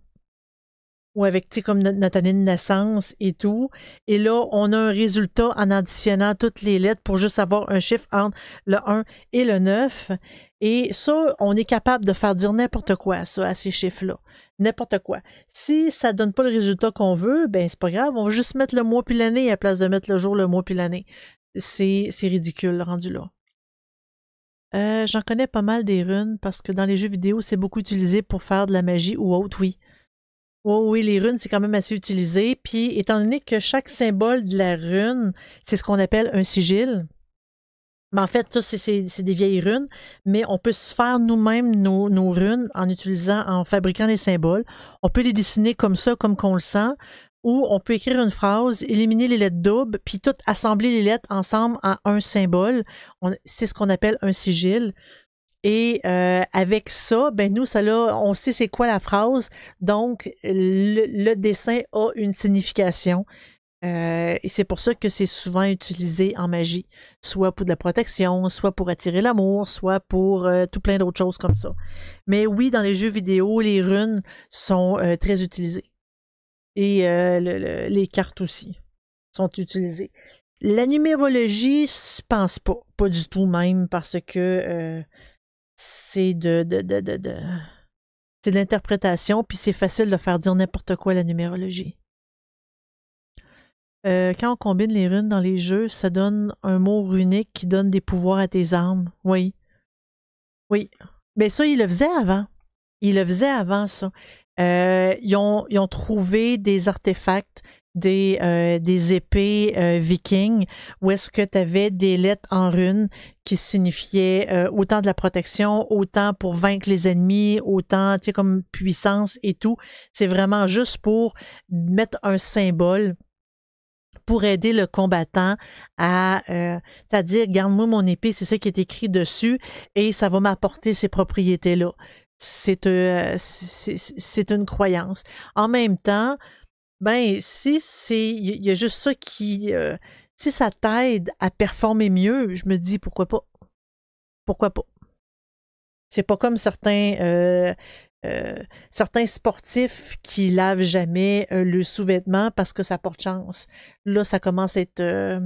ou avec, tu sais, comme notre année de naissance et tout. Et là, on a un résultat en additionnant toutes les lettres pour juste avoir un chiffre entre le 1 et le 9. Et ça, on est capable de faire dire n'importe quoi, ça, à ces chiffres-là. N'importe quoi. Si ça donne pas le résultat qu'on veut, ben c'est pas grave, on va juste mettre le mois puis l'année à la place de mettre le jour, le mois puis l'année. C'est ridicule, rendu là. J'en connais pas mal des runes parce que dans les jeux vidéo, c'est beaucoup utilisé pour faire de la magie ou autre, oui. Oh, oui, les runes, c'est quand même assez utilisé. Puis, étant donné que chaque symbole de la rune, c'est ce qu'on appelle un sigil, mais en fait, ça, c'est des vieilles runes, mais on peut se faire nous-mêmes nos runes en fabriquant des symboles. On peut les dessiner comme ça, comme qu'on le sent, ou on peut écrire une phrase, éliminer les lettres doubles, puis tout assembler les lettres ensemble en un symbole. C'est ce qu'on appelle un sigil. Et avec ça, ben nous, on sait c'est quoi la phrase, donc le dessin a une signification. Et c'est pour ça que c'est souvent utilisé en magie, soit pour de la protection, soit pour attirer l'amour, soit pour tout plein d'autres choses comme ça. Mais oui, dans les jeux vidéo, les runes sont très utilisées. Et les cartes aussi sont utilisées. La numérologie, je pense pas. Pas du tout même, parce que c'est c'est de l'interprétation, puis c'est facile de faire dire n'importe quoi à la numérologie. Quand on combine les runes dans les jeux, ça donne un mot runique qui donne des pouvoirs à tes armes. Oui. Oui. Mais ça, il le faisait avant. Il le faisait avant, ça. Ils ont trouvé des artefacts, des épées vikings, où est-ce que tu avais des lettres en runes qui signifiaient autant de la protection, autant pour vaincre les ennemis, autant, tu sais, comme puissance et tout. C'est vraiment juste pour mettre un symbole pour aider le combattant c'est-à-dire, garde-moi mon épée, c'est ça qui est écrit dessus, et ça va m'apporter ces propriétés-là. C'est une croyance. En même temps, ben, il y a juste ça si ça t'aide à performer mieux, je me dis pourquoi pas. Pourquoi pas? C'est pas comme certains sportifs qui lavent jamais le sous-vêtement parce que ça porte chance. Là, ça commence à être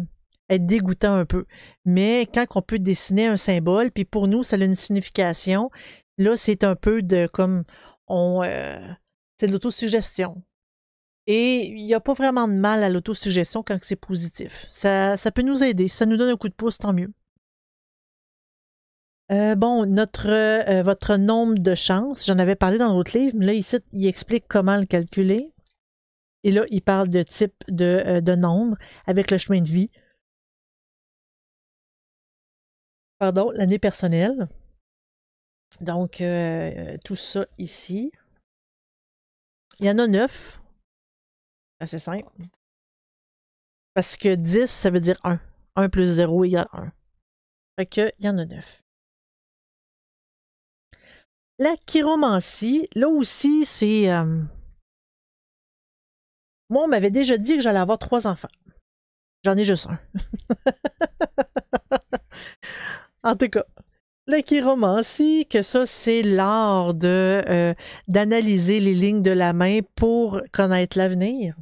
dégoûtant un peu. Mais quand on peut dessiner un symbole, puis pour nous, ça a une signification, là, c'est un peu de comme c'est de l'autosuggestion. Et il n'y a pas vraiment de mal à l'autosuggestion quand c'est positif. Ça peut nous aider. Si ça nous donne un coup de pouce, tant mieux. Bon, votre nombre de chances, j'en avais parlé dans l'autre livre, mais là, ici, il explique comment le calculer. Et là, il parle de type de nombre avec le chemin de vie. Pardon, l'année personnelle. Donc, tout ça ici. Il y en a 9. Assez simple. Parce que 10, ça veut dire 1. 1 plus 0 égale 1. Fait que, il y en a 9. La chiromancie, là aussi, c'est... Moi, on m'avait déjà dit que j'allais avoir 3 enfants. J'en ai juste un. En tout cas, la chiromancie, que ça, c'est l'art d'analyser les lignes de la main pour connaître l'avenir.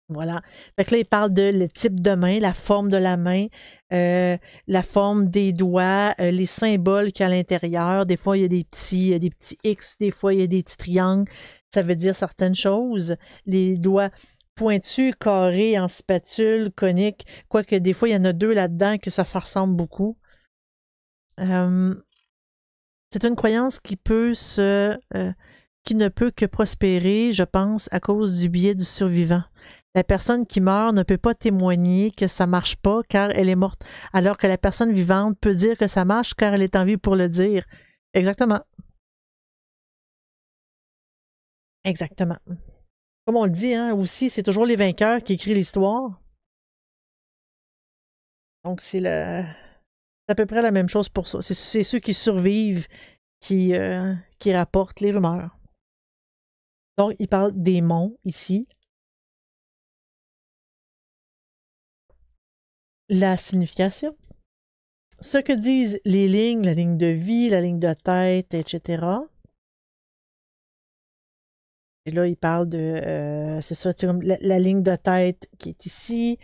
Voilà. Fait que là, il parle de le type de main, la forme de la main, la forme des doigts, les symboles qu'il y a à l'intérieur. Des fois, il y a des petits X, des fois, il y a des petits triangles. Ça veut dire certaines choses. Les doigts pointus, carrés, en spatule, coniques. Quoique des fois, il y en a 2 là-dedans que ça ressemble beaucoup. C'est une croyance qui ne peut que prospérer, je pense, à cause du biais du survivant. La personne qui meurt ne peut pas témoigner que ça marche pas car elle est morte, alors que la personne vivante peut dire que ça marche car elle est en vie pour le dire. Exactement. Exactement. Comme on le dit, hein, aussi, c'est toujours les vainqueurs qui écrivent l'histoire. Donc, c'est à peu près la même chose pour ça. C'est ceux qui survivent qui rapportent les rumeurs. Donc, il parle des monts ici. La signification. Ce que disent les lignes, la ligne de vie, la ligne de tête, etc. Et là, il parle de, c'est ça, comme la ligne de tête qui est ici,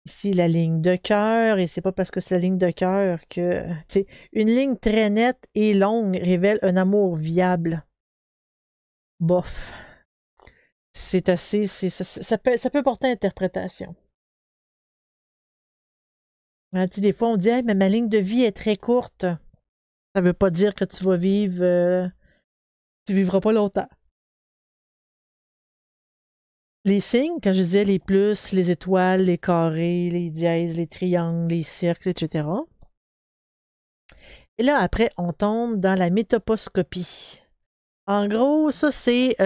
Ici, la ligne de cœur, et c'est pas parce que c'est la ligne de cœur que... Tu sais, une ligne très nette et longue révèle un amour viable. Bof. C'est assez... ça peut porter à interprétation. Hein, tu sais, des fois, on dit hey, mais ma ligne de vie est très courte. Ça veut pas dire que tu vas vivre... tu vivras pas longtemps. Les signes, quand je disais les plus, les étoiles, les carrés, les dièses, les triangles, les cercles, etc. Et là, après, on tombe dans la métoposcopie. En gros, ça, c'est...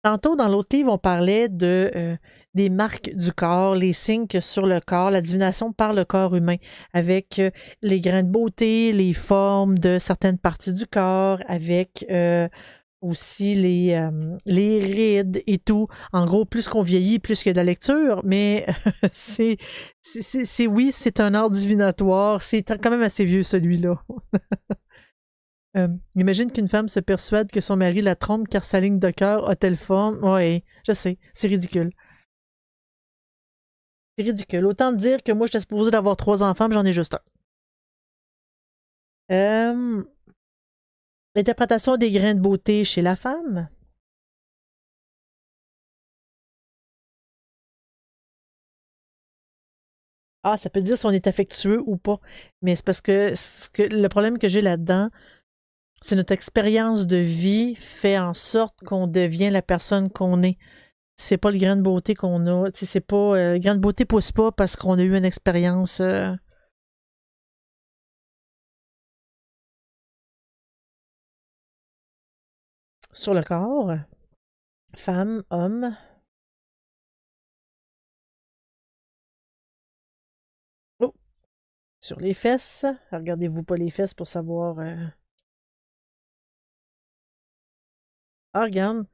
tantôt, dans l'autre livre, on parlait des marques du corps, les signes que sur le corps, la divination par le corps humain, avec les grains de beauté, les formes de certaines parties du corps, avec aussi les rides et tout. En gros, plus qu'on vieillit, plus qu'il y a de la lecture, mais oui, c'est un art divinatoire. C'est quand même assez vieux, celui-là. Imagine qu'une femme se persuade que son mari la trompe car sa ligne de cœur a telle forme. Ouais, je sais, c'est ridicule. C'est ridicule. Autant dire que moi, j'étais supposée d'avoir 3 enfants, mais j'en ai juste un. L'interprétation des grains de beauté chez la femme. Ah, ça peut dire si on est affectueux ou pas. Mais c'est parce que, le problème que j'ai là-dedans, c'est notre expérience de vie fait en sorte qu'on devient la personne qu'on est. C'est pas le grain de beauté qu'on a. C'est pas. Le grain de beauté pousse pas parce qu'on a eu une expérience sur le corps. Femme, homme. Oh, sur les fesses. Regardez-vous pas les fesses pour savoir. Ah, regarde.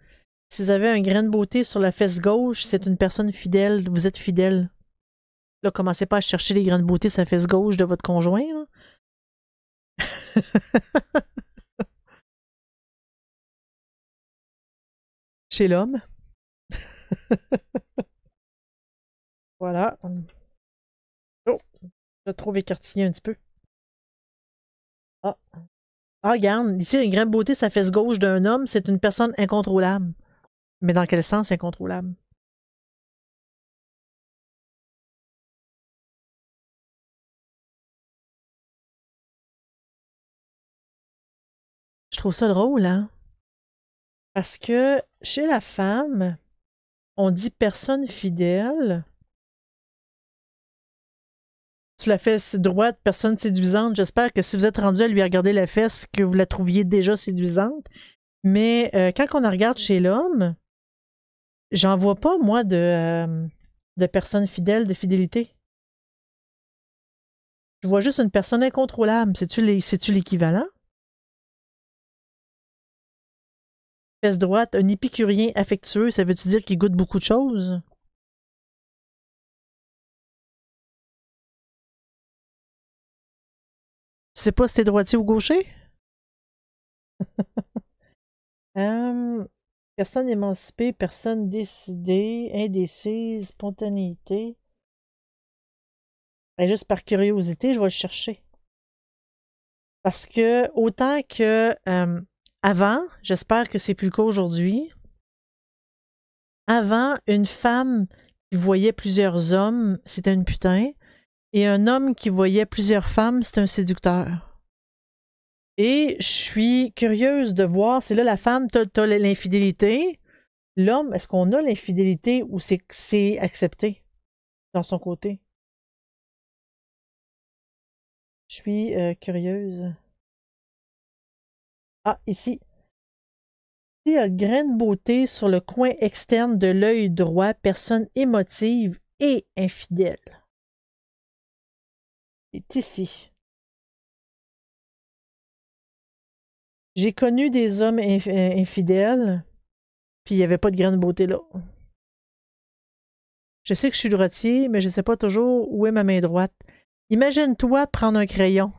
Si vous avez un grain de beauté sur la fesse gauche, c'est une personne fidèle. Vous êtes fidèle. Là, commencez pas à chercher les grains de beauté sur la fesse gauche de votre conjoint. Là. Chez l'homme. Voilà. Oh, je trouve écartillé un petit peu. Ah. Ah, regarde. Ici, un grain de beauté sur la fesse gauche d'un homme, c'est une personne incontrôlable. Mais dans quel sens incontrôlable? Je trouve ça drôle, hein? Parce que chez la femme, on dit personne fidèle. Sur la fesse droite, personne séduisante. J'espère que si vous êtes rendu à lui regarder la fesse, que vous la trouviez déjà séduisante. Mais quand on la regarde chez l'homme, j'en vois pas, moi, de personne fidèle, de fidélité. Je vois juste une personne incontrôlable. C'est-tu l'équivalent? Fesse droite, un épicurien affectueux, ça veut-tu dire qu'il goûte beaucoup de choses? Tu sais pas si t'es droitier ou gaucher? Hum, personne émancipée, personne décidée, indécise, spontanéité. Ben, juste par curiosité, je vais le chercher. Parce que autant que avant, j'espère que c'est plus le cas aujourd'hui, avant, une femme qui voyait plusieurs hommes, c'était une putain, et un homme qui voyait plusieurs femmes, c'était un séducteur. Et je suis curieuse de voir, c'est là la femme, t'as l'infidélité. L'homme, est-ce qu'on a l'infidélité ou c'est accepté dans son côté? Je suis curieuse. Ah, ici. Il y a le grain de beauté sur le coin externe de l'œil droit, personne émotive et infidèle. C'est ici. J'ai connu des hommes infidèles, puis il n'y avait pas de grain de beauté là. Je sais que je suis droitier, mais je ne sais pas toujours où est ma main droite. Imagine-toi prendre un crayon.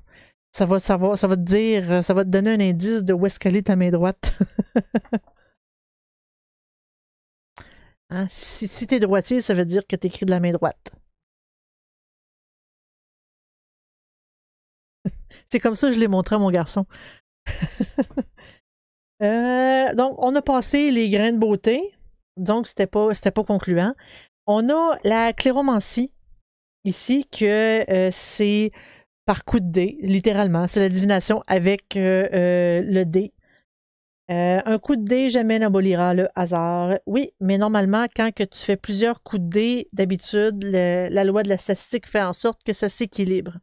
Ça va te dire, ça va te donner un indice de où est-ce qu'elle est ta main droite. Hein? Si t'es droitier, ça veut dire que t'écris de la main droite. C'est comme ça que je l'ai montré à mon garçon. Donc, on a passé les grains de beauté. Donc, c'était pas concluant. On a la cléromancie ici, que c'est par coup de dé, littéralement. C'est la divination avec le dé. Un coup de dé jamais n'abolira le hasard. Oui, mais normalement, quand que tu fais plusieurs coups de dé, d'habitude, la loi de la statistique fait en sorte que ça s'équilibre.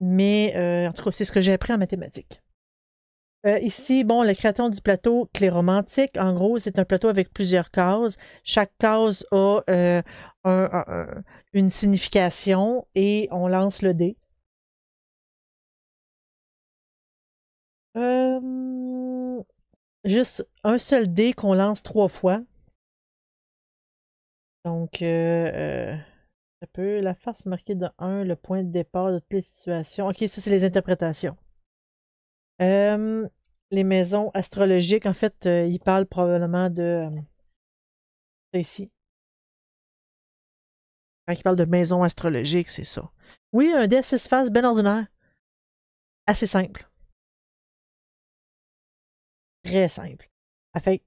Mais en tout cas, c'est ce que j'ai appris en mathématiques. Ici, bon, le créateur du plateau cléromantique, en gros, c'est un plateau avec plusieurs cases. Chaque case a une signification et on lance le dé. Juste un seul dé qu'on lance 3 fois. Donc, ça peut la face marquée de 1, le point de départ de toutes les situations. OK, ça, c'est les interprétations. Les maisons astrologiques, en fait, ils parlent probablement de ça ici. Quand ils parlent de maisons astrologiques, c'est ça. Oui, un dé à 6 faces, ben ordinaire. Assez simple. Très simple. Avec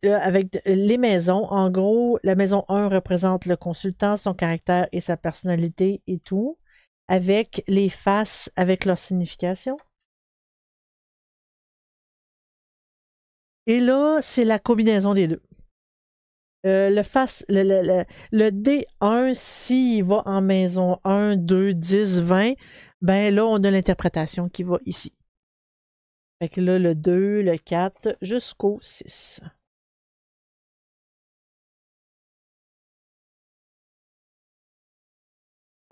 les maisons, en gros, la maison 1 représente le consultant, son caractère et sa personnalité et tout, avec les faces, avec leur signification. Et là, c'est la combinaison des deux. Le D1, s'il va en maison 1, 2, 10, 20, ben là, on a l'interprétation qui va ici. Fait que là, le 2, le 4, jusqu'au 6.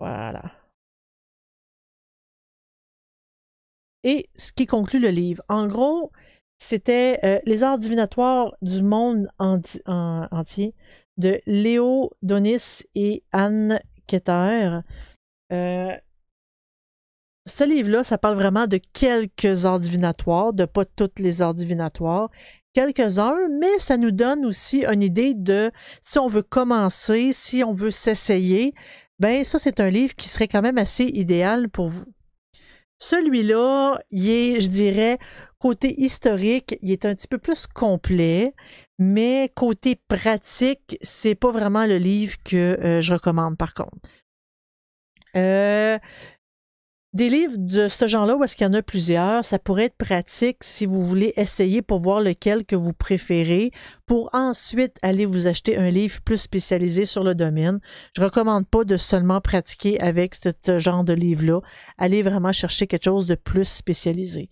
Voilà. Et ce qui conclut le livre. En gros, c'était Les arts divinatoires du monde entier de Léo Donis et Anne Keter. Ce livre-là, ça parle vraiment de quelques arts divinatoires, de pas toutes les arts divinatoires, quelques-uns, mais ça nous donne aussi une idée de si on veut commencer, si on veut s'essayer, ben ça, c'est un livre qui serait quand même assez idéal pour vous. Celui-là, il est, je dirais, côté historique, il est un petit peu plus complet, mais côté pratique, c'est pas vraiment le livre que je recommande par contre. Des livres de ce genre-là, où est-ce qu'il y en a plusieurs, ça pourrait être pratique si vous voulez essayer pour voir lequel que vous préférez, pour ensuite aller vous acheter un livre plus spécialisé sur le domaine. Je ne recommande pas de seulement pratiquer avec ce genre de livre-là. Allez vraiment chercher quelque chose de plus spécialisé.